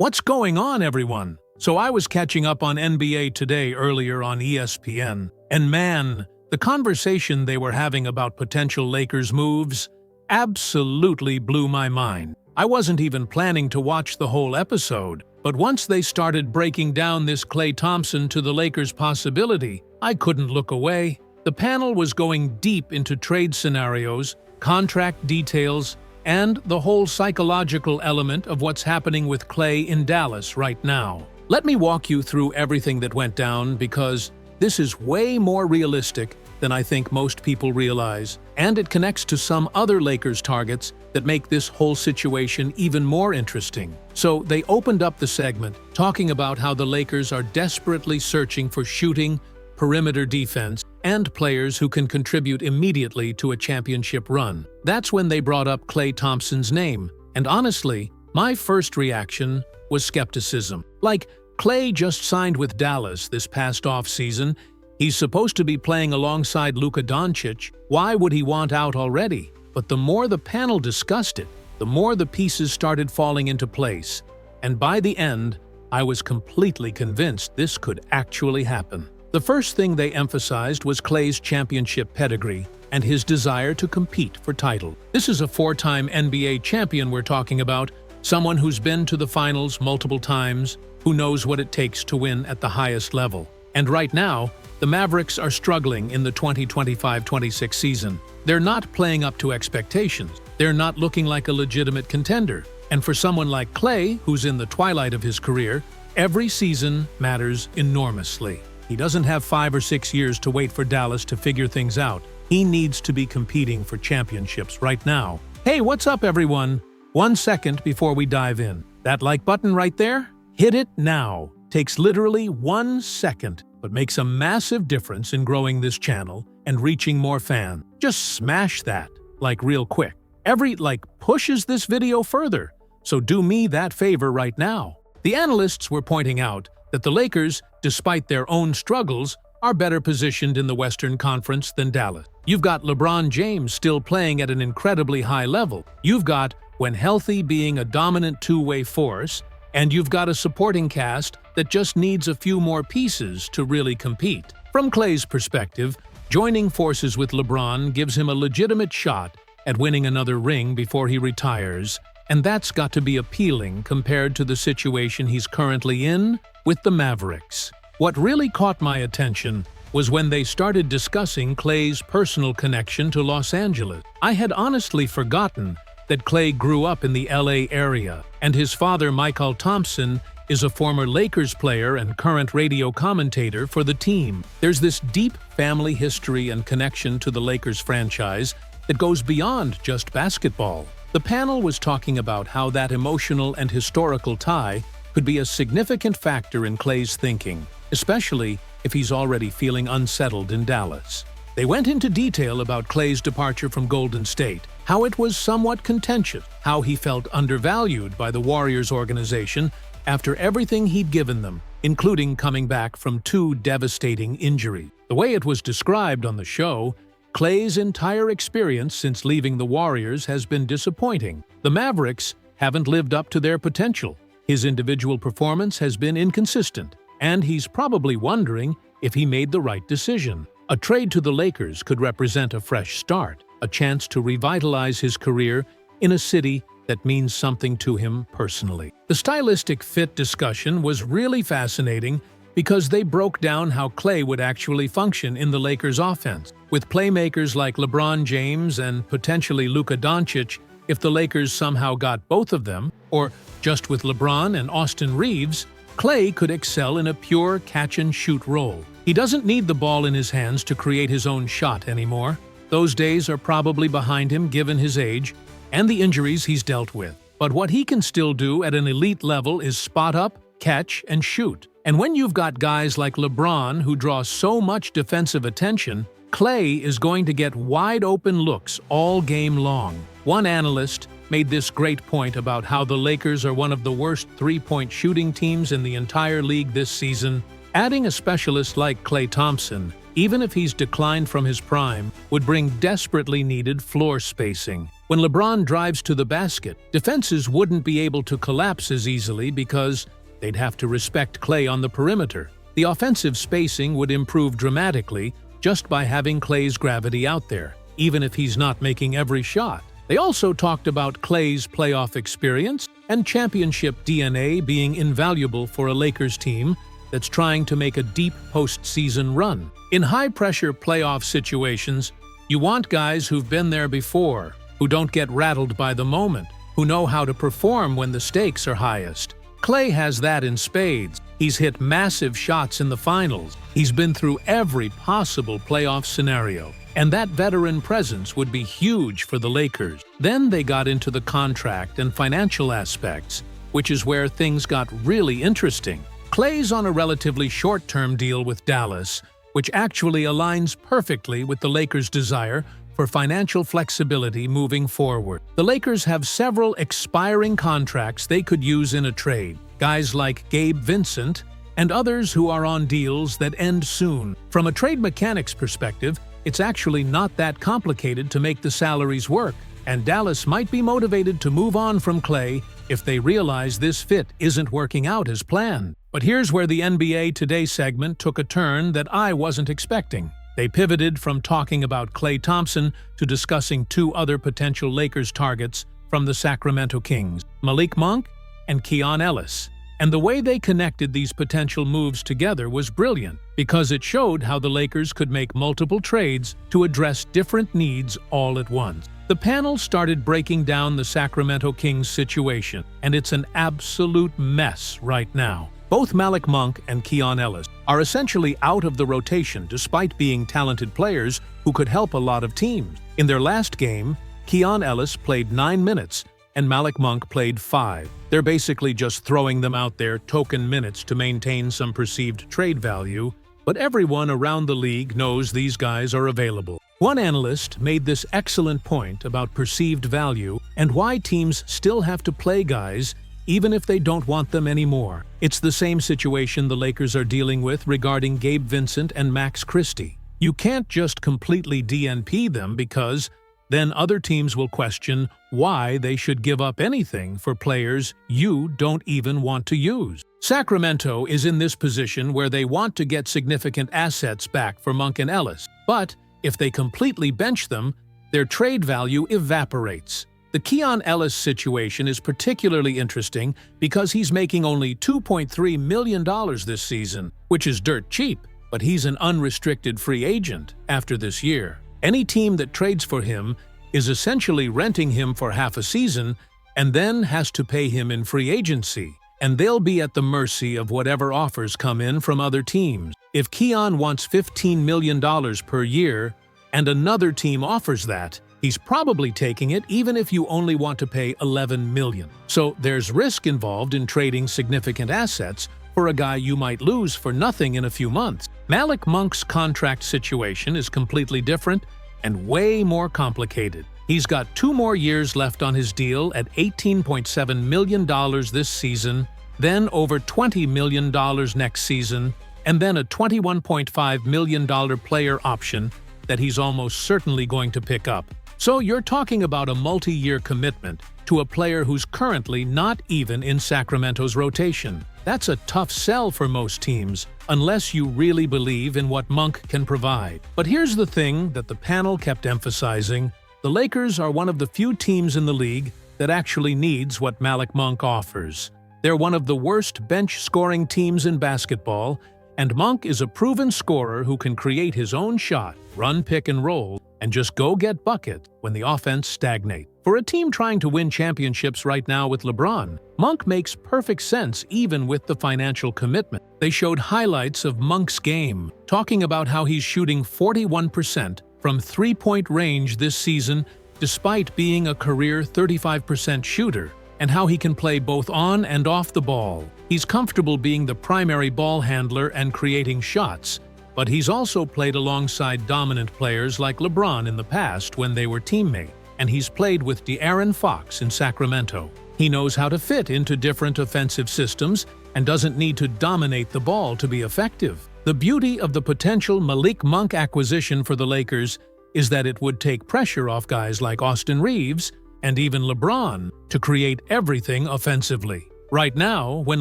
What's going on, everyone? So I was catching up on NBA Today earlier on ESPN, and man, the conversation they were having about potential Lakers moves absolutely blew my mind. I wasn't even planning to watch the whole episode, but once they started breaking down this Klay Thompson to the Lakers possibility, I couldn't look away. The panel was going deep into trade scenarios, contract details, and the whole psychological element of what's happening with Klay in Dallas right now. Let me walk you through everything that went down because this is way more realistic than I think most people realize, and it connects to some other Lakers targets that make this whole situation even more interesting. So they opened up the segment talking about how the Lakers are desperately searching for shooting, perimeter defense, and players who can contribute immediately to a championship run. That's when they brought up Klay Thompson's name, and honestly, my first reaction was skepticism. Like, Klay just signed with Dallas this past offseason. He's supposed to be playing alongside Luka Doncic. Why would he want out already? But the more the panel discussed it, the more the pieces started falling into place. And by the end, I was completely convinced this could actually happen. The first thing they emphasized was Klay's championship pedigree and his desire to compete for title. This is a four-time NBA champion we're talking about, someone who's been to the finals multiple times, who knows what it takes to win at the highest level. And right now, the Mavericks are struggling in the 2025-26 season. They're not playing up to expectations. They're not looking like a legitimate contender. And for someone like Klay, who's in the twilight of his career, every season matters enormously. He doesn't have 5 or 6 years to wait for Dallas to figure things out. He needs to be competing for championships right now. Hey, what's up, everyone? 1 second before we dive in. That like button right there? Hit it now. Takes literally 1 second, but makes a massive difference in growing this channel and reaching more fans. Just smash that, like real quick. Every like pushes this video further, so do me that favor right now. The analysts were pointing out that the Lakers, despite their own struggles, are better positioned in the Western Conference than Dallas. You've got LeBron James still playing at an incredibly high level. You've got, when healthy, being a dominant two-way force, and you've got a supporting cast that just needs a few more pieces to really compete. From Klay's perspective, joining forces with LeBron gives him a legitimate shot at winning another ring before he retires, and that's got to be appealing compared to the situation he's currently in with the Mavericks. What really caught my attention was when they started discussing Klay's personal connection to Los Angeles. I had honestly forgotten that Klay grew up in the LA area, and his father, Michael Thompson, is a former Lakers player and current radio commentator for the team. There's this deep family history and connection to the Lakers franchise that goes beyond just basketball. The panel was talking about how that emotional and historical tie could be a significant factor in Klay's thinking, especially if he's already feeling unsettled in Dallas. They went into detail about Klay's departure from Golden State, how it was somewhat contentious, how he felt undervalued by the Warriors organization after everything he'd given them, including coming back from 2 devastating injuries. The way it was described on the show, Klay's entire experience since leaving the Warriors has been disappointing. The Mavericks haven't lived up to their potential. His individual performance has been inconsistent, and he's probably wondering if he made the right decision. A trade to the Lakers could represent a fresh start, a chance to revitalize his career in a city that means something to him personally. The stylistic fit discussion was really fascinating because they broke down how Klay would actually function in the Lakers' offense. With playmakers like LeBron James and potentially Luka Doncic, if the Lakers somehow got both of them, or just with LeBron and Austin Reeves, Klay could excel in a pure catch-and-shoot role. He doesn't need the ball in his hands to create his own shot anymore. Those days are probably behind him given his age and the injuries he's dealt with. But what he can still do at an elite level is spot up, catch, and shoot. And when you've got guys like LeBron who draw so much defensive attention, Klay is going to get wide-open looks all game long. One analyst made this great point about how the Lakers are one of the worst three-point shooting teams in the entire league this season. Adding a specialist like Klay Thompson, even if he's declined from his prime, would bring desperately needed floor spacing. When LeBron drives to the basket, defenses wouldn't be able to collapse as easily because they'd have to respect Klay on the perimeter. The offensive spacing would improve dramatically just by having Klay's gravity out there, even if he's not making every shot. They also talked about Klay's playoff experience and championship DNA being invaluable for a Lakers team that's trying to make a deep postseason run. In high-pressure playoff situations, you want guys who've been there before, who don't get rattled by the moment, who know how to perform when the stakes are highest. Klay has that in spades. He's hit massive shots in the finals. He's been through every possible playoff scenario. And that veteran presence would be huge for the Lakers. Then they got into the contract and financial aspects, which is where things got really interesting. Klay's on a relatively short-term deal with Dallas, which actually aligns perfectly with the Lakers' desire for financial flexibility moving forward. The Lakers have several expiring contracts they could use in a trade. Guys like Gabe Vincent and others who are on deals that end soon. From a trade mechanics perspective, it's actually not that complicated to make the salaries work, and Dallas might be motivated to move on from Klay if they realize this fit isn't working out as planned. But here's where the NBA Today segment took a turn that I wasn't expecting. They pivoted from talking about Klay Thompson to discussing two other potential Lakers targets from the Sacramento Kings, Malik Monk and Ellis. And the way they connected these potential moves together was brilliant, because it showed how the Lakers could make multiple trades to address different needs all at once. The panel started breaking down the Sacramento Kings situation, and it's an absolute mess right now. Both Malik Monk and Ellis are essentially out of the rotation despite being talented players who could help a lot of teams. In their last game, Ellis played 9 minutes and Malik Monk played 5. They're basically just throwing them out there token minutes to maintain some perceived trade value, but everyone around the league knows these guys are available. One analyst made this excellent point about perceived value and why teams still have to play guys even if they don't want them anymore. It's the same situation the Lakers are dealing with regarding Gabe Vincent and Max Christie. You can't just completely DNP them because then other teams will question why they should give up anything for players you don't even want to use. Sacramento is in this position where they want to get significant assets back for Monk and Ellis, but if they completely bench them, their trade value evaporates. The Ellis situation is particularly interesting because he's making only $2.3 million this season, which is dirt cheap, but he's an unrestricted free agent after this year. Any team that trades for him is essentially renting him for half a season and then has to pay him in free agency, and they'll be at the mercy of whatever offers come in from other teams. If Keon wants $15 million per year and another team offers that, he's probably taking it even if you only want to pay $11 million. So there's risk involved in trading significant assets for a guy you might lose for nothing in a few months. Malik Monk's contract situation is completely different and way more complicated. He's got 2 more years left on his deal at $18.7 million this season, then over $20 million next season, and then a $21.5 million player option that he's almost certainly going to pick up. So you're talking about a multi-year commitment to a player who's currently not even in Sacramento's rotation. That's a tough sell for most teams, unless you really believe in what Monk can provide. But here's the thing that the panel kept emphasizing. The Lakers are one of the few teams in the league that actually needs what Malik Monk offers. They're one of the worst bench-scoring teams in basketball, and Monk is a proven scorer who can create his own shot, run pick and roll, and just go get buckets when the offense stagnates. For a team trying to win championships right now with LeBron, Monk makes perfect sense even with the financial commitment. They showed highlights of Monk's game, talking about how he's shooting 41% from three-point range this season despite being a career 35% shooter, and how he can play both on and off the ball. He's comfortable being the primary ball handler and creating shots, but he's also played alongside dominant players like LeBron in the past when they were teammates, and he's played with De'Aaron Fox in Sacramento. He knows how to fit into different offensive systems and doesn't need to dominate the ball to be effective. The beauty of the potential Malik Monk acquisition for the Lakers is that it would take pressure off guys like Austin Reeves and even LeBron to create everything offensively. Right now, when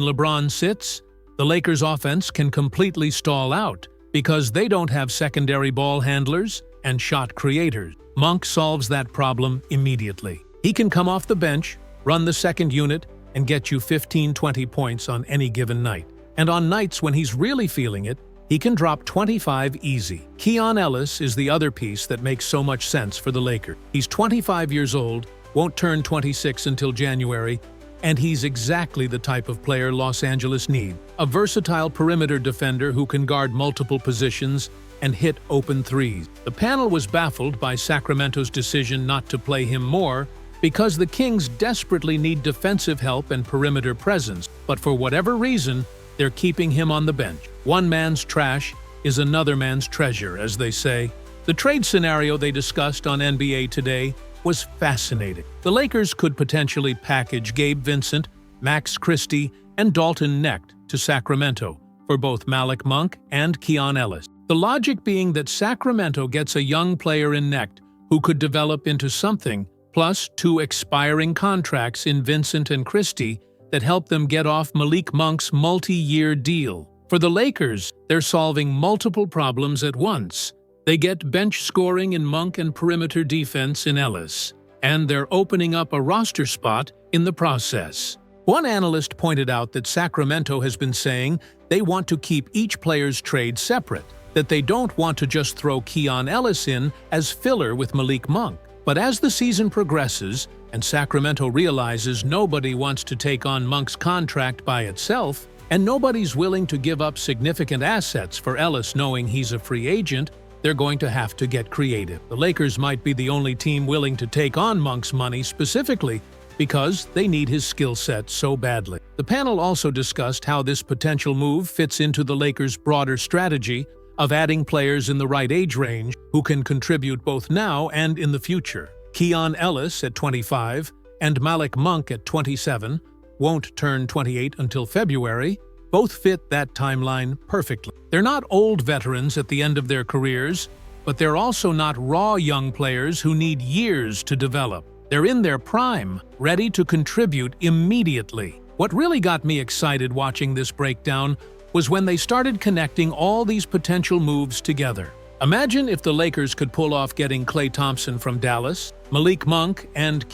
LeBron sits, the Lakers' offense can completely stall out because they don't have secondary ball handlers and shot creators. Monk solves that problem immediately. He can come off the bench, run the second unit, and get you 15-20 points on any given night. And on nights when he's really feeling it, he can drop 25 easy. Ellis is the other piece that makes so much sense for the Lakers. He's 25 years old, won't turn 26 until January, and he's exactly the type of player Los Angeles needs. A versatile perimeter defender who can guard multiple positions and hit open threes. The panel was baffled by Sacramento's decision not to play him more because the Kings desperately need defensive help and perimeter presence, but for whatever reason, they're keeping him on the bench. One man's trash is another man's treasure, as they say. The trade scenario they discussed on NBA Today was fascinating. The Lakers could potentially package Gabe Vincent, Max Christie, and Dalton Knecht to Sacramento for both Malik Monk and Ellis. The logic being that Sacramento gets a young player in Knecht who could develop into something, plus 2 expiring contracts in Vincent and Christie that help them get off Malik Monk's multi-year deal. For the Lakers, they're solving multiple problems at once. They get bench scoring in Monk and perimeter defense in Ellis, and they're opening up a roster spot in the process. One analyst pointed out that Sacramento has been saying they want to keep each player's trade separate, that they don't want to just throw Ellis in as filler with Malik Monk. But as the season progresses, and Sacramento realizes nobody wants to take on Monk's contract by itself, and nobody's willing to give up significant assets for Ellis knowing he's a free agent, they're going to have to get creative. The Lakers might be the only team willing to take on Monk's money specifically because they need his skill set so badly. The panel also discussed how this potential move fits into the Lakers' broader strategy of adding players in the right age range who can contribute both now and in the future. Ellis at 25 and Malik Monk at 27 won't turn 28 until February. Both fit that timeline perfectly. They're not old veterans at the end of their careers, but they're also not raw young players who need years to develop. They're in their prime, ready to contribute immediately. What really got me excited watching this breakdown was when they started connecting all these potential moves together. Imagine if the Lakers could pull off getting Klay Thompson from Dallas, Malik Monk and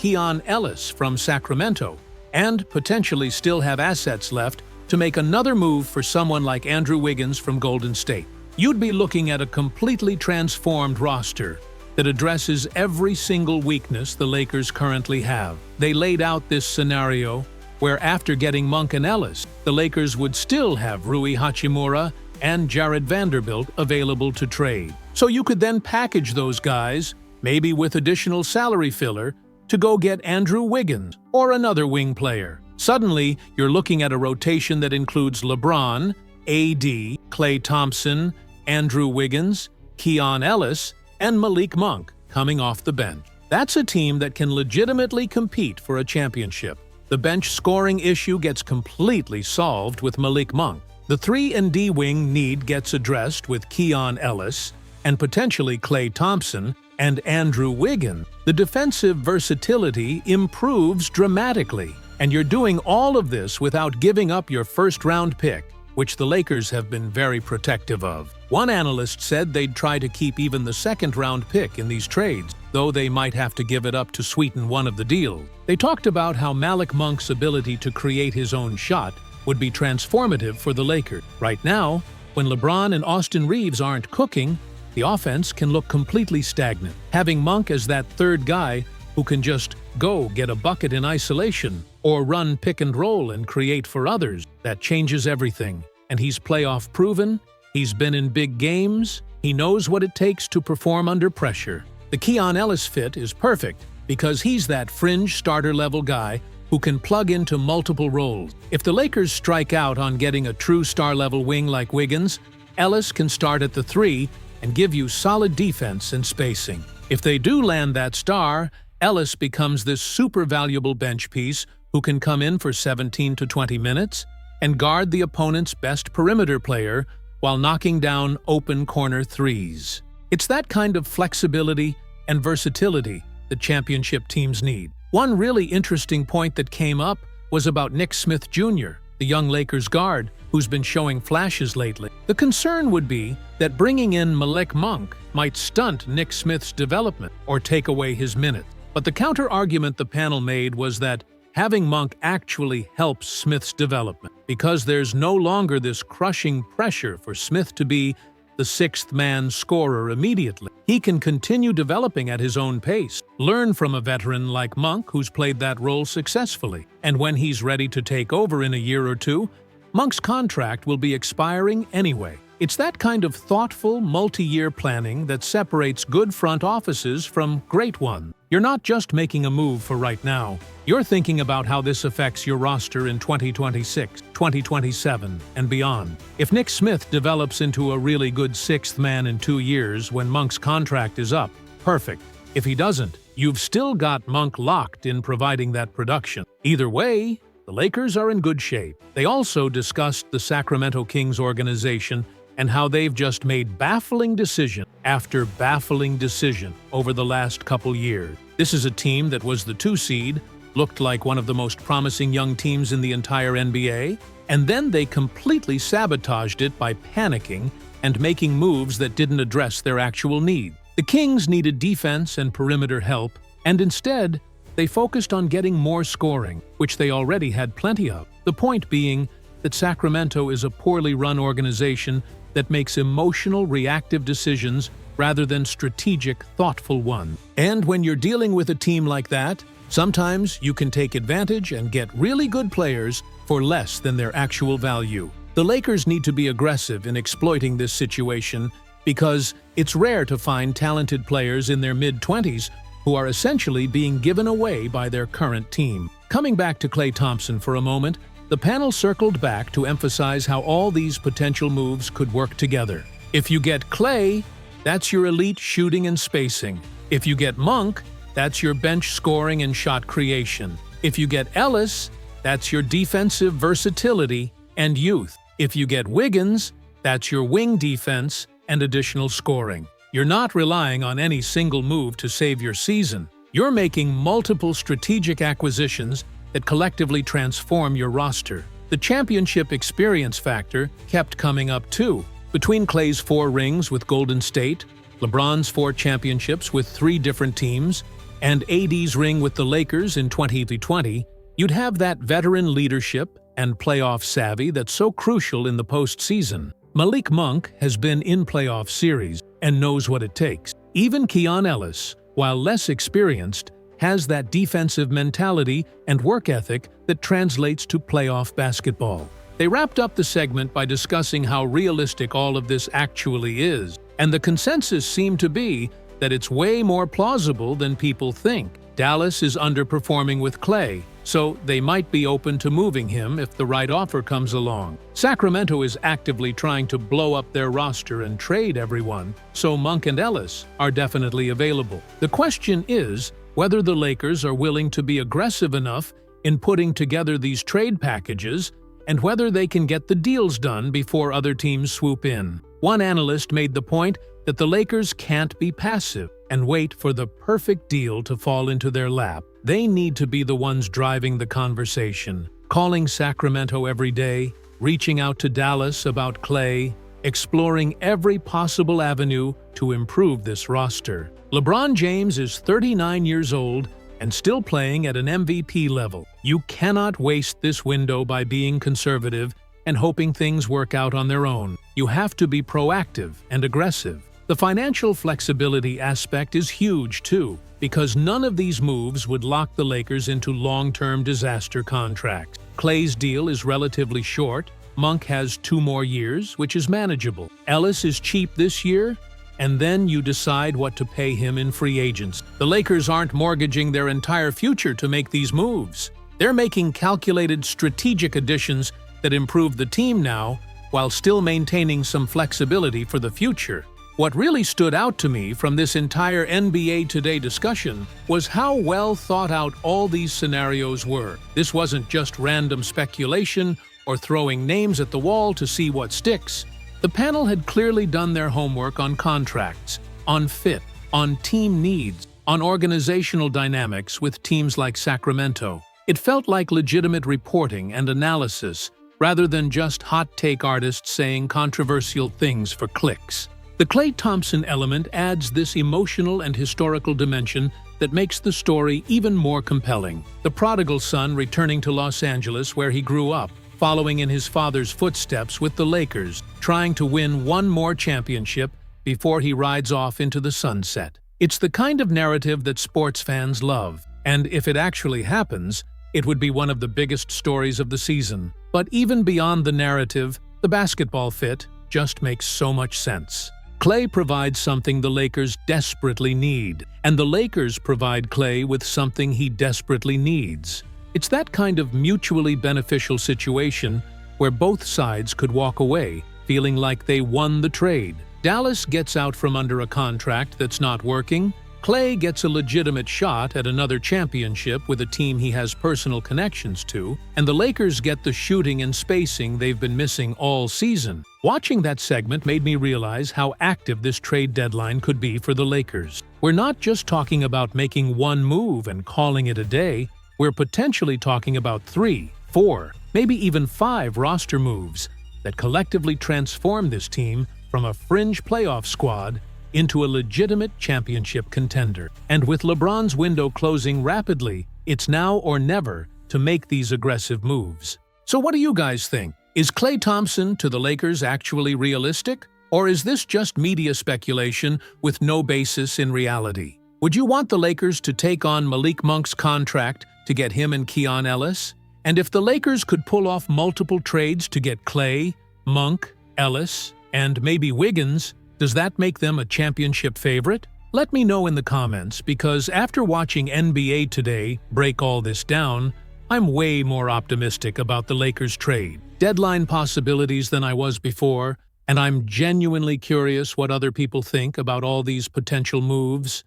Ellis from Sacramento, and potentially still have assets left to make another move for someone like Andrew Wiggins from Golden State. You'd be looking at a completely transformed roster that addresses every single weakness the Lakers currently have. They laid out this scenario where after getting Monk and Ellis, the Lakers would still have Rui Hachimura and Jared Vanderbilt available to trade. So you could then package those guys, maybe with additional salary filler, to go get Andrew Wiggins or another wing player. Suddenly, you're looking at a rotation that includes LeBron, AD, Klay Thompson, Andrew Wiggins, Ellis, and Malik Monk coming off the bench. That's a team that can legitimately compete for a championship. The bench scoring issue gets completely solved with Malik Monk. The 3-and-D wing need gets addressed with Ellis and potentially Klay Thompson and Andrew Wiggins. The defensive versatility improves dramatically, and you're doing all of this without giving up your first-round pick, which the Lakers have been very protective of. One analyst said they'd try to keep even the second-round pick in these trades, though they might have to give it up to sweeten one of the deals. They talked about how Malik Monk's ability to create his own shot would be transformative for the Lakers. Right now, when LeBron and Austin Reeves aren't cooking, the offense can look completely stagnant. Having Monk as that third guy who can just go get a bucket in isolation or run pick and roll and create for others, that changes everything. And he's playoff proven, he's been in big games, he knows what it takes to perform under pressure. The Ellis fit is perfect because he's that fringe starter-level guy who can plug into multiple roles. If the Lakers strike out on getting a true star-level wing like Wiggins, Ellis can start at the 3 and give you solid defense and spacing. If they do land that star, Ellis becomes this super valuable bench piece who can come in for 17 to 20 minutes and guard the opponent's best perimeter player while knocking down open corner threes. It's that kind of flexibility and versatility that championship teams need. One really interesting point that came up was about Nick Smith Jr., the young Lakers guard, who's been showing flashes lately. The concern would be that bringing in Malik Monk might stunt Nick Smith's development or take away his minutes. But the counter-argument the panel made was that having Monk actually helps Smith's development, because there's no longer this crushing pressure for Smith to be the sixth-man scorer immediately. He can continue developing at his own pace, learn from a veteran like Monk who's played that role successfully, and when he's ready to take over in a year or two, Monk's contract will be expiring anyway. It's that kind of thoughtful, multi-year planning that separates good front offices from great ones. You're not just making a move for right now. You're thinking about how this affects your roster in 2026, 2027, and beyond. If Nick Smith develops into a really good sixth man in 2 years when Monk's contract is up, perfect. If he doesn't, you've still got Monk locked in providing that production. Either way, the Lakers are in good shape. They also discussed the Sacramento Kings organization and how they've just made baffling decision after baffling decision over the last couple years. This is a team that was the 2 seed, looked like one of the most promising young teams in the entire NBA, and then they completely sabotaged it by panicking and making moves that didn't address their actual need. The Kings needed defense and perimeter help, and instead, they focused on getting more scoring, which they already had plenty of. The point being that Sacramento is a poorly run organization that makes emotional, reactive decisions rather than strategic, thoughtful ones. And when you're dealing with a team like that, sometimes you can take advantage and get really good players for less than their actual value. The Lakers need to be aggressive in exploiting this situation because it's rare to find talented players in their mid-20s who are essentially being given away by their current team. Coming back to Klay Thompson for a moment, the panel circled back to emphasize how all these potential moves could work together. If you get Klay, that's your elite shooting and spacing. If you get Monk, that's your bench scoring and shot creation. If you get Ellis, that's your defensive versatility and youth. If you get Wiggins, that's your wing defense and additional scoring. You're not relying on any single move to save your season. You're making multiple strategic acquisitions that collectively transform your roster. The championship experience factor kept coming up too. Between Klay's 4 rings with Golden State, LeBron's 4 championships with 3 different teams, and AD's ring with the Lakers in 2020, you'd have that veteran leadership and playoff savvy that's so crucial in the postseason. Malik Monk has been in playoff series and knows what it takes. Even Keon Ellis, while less experienced, has that defensive mentality and work ethic that translates to playoff basketball. They wrapped up the segment by discussing how realistic all of this actually is, and the consensus seemed to be that it's way more plausible than people think. Dallas is underperforming with Klay, so they might be open to moving him if the right offer comes along. Sacramento is actively trying to blow up their roster and trade everyone, so Monk and Ellis are definitely available. The question is whether the Lakers are willing to be aggressive enough in putting together these trade packages and whether they can get the deals done before other teams swoop in. One analyst made the point that the Lakers can't be passive and wait for the perfect deal to fall into their lap. They need to be the ones driving the conversation, calling Sacramento every day, reaching out to Dallas about Klay, exploring every possible avenue to improve this roster. LeBron James is 39 years old and still playing at an MVP level. You cannot waste this window by being conservative and hoping things work out on their own. You have to be proactive and aggressive. The financial flexibility aspect is huge too, because none of these moves would lock the Lakers into long-term disaster contracts. Klay's deal is relatively short. Monk has 2 more years, which is manageable. Ellis is cheap this year, and then you decide what to pay him in free agents. The Lakers aren't mortgaging their entire future to make these moves. They're making calculated strategic additions that improve the team now, while still maintaining some flexibility for the future. What really stood out to me from this entire NBA Today discussion was how well thought out all these scenarios were. This wasn't just random speculation or throwing names at the wall to see what sticks. The panel had clearly done their homework on contracts, on fit, on team needs, on organizational dynamics with teams like Sacramento. It felt like legitimate reporting and analysis, rather than just hot-take artists saying controversial things for clicks. The Klay Thompson element adds this emotional and historical dimension that makes the story even more compelling. The prodigal son returning to Los Angeles, where he grew up, following in his father's footsteps with the Lakers, trying to win one more championship before he rides off into the sunset. It's the kind of narrative that sports fans love, and if it actually happens, it would be one of the biggest stories of the season. But even beyond the narrative, the basketball fit just makes so much sense. Klay provides something the Lakers desperately need, and the Lakers provide Klay with something he desperately needs. It's that kind of mutually beneficial situation where both sides could walk away feeling like they won the trade. Dallas gets out from under a contract that's not working. Klay gets a legitimate shot at another championship with a team he has personal connections to, and the Lakers get the shooting and spacing they've been missing all season. Watching that segment made me realize how active this trade deadline could be for the Lakers. We're not just talking about making one move and calling it a day. We're potentially talking about 3, 4, maybe even 5 roster moves that collectively transform this team from a fringe playoff squad into a legitimate championship contender. And with LeBron's window closing rapidly, it's now or never to make these aggressive moves. So what do you guys think? Is Klay Thompson to the Lakers actually realistic? Or is this just media speculation with no basis in reality? Would you want the Lakers to take on Malik Monk's contract to get him and Keon Ellis? And if the Lakers could pull off multiple trades to get Klay, Monk, Ellis, and maybe Wiggins, does that make them a championship favorite? Let me know in the comments, because after watching NBA Today break all this down, I'm way more optimistic about the Lakers trade deadline possibilities than I was before, and I'm genuinely curious what other people think about all these potential moves.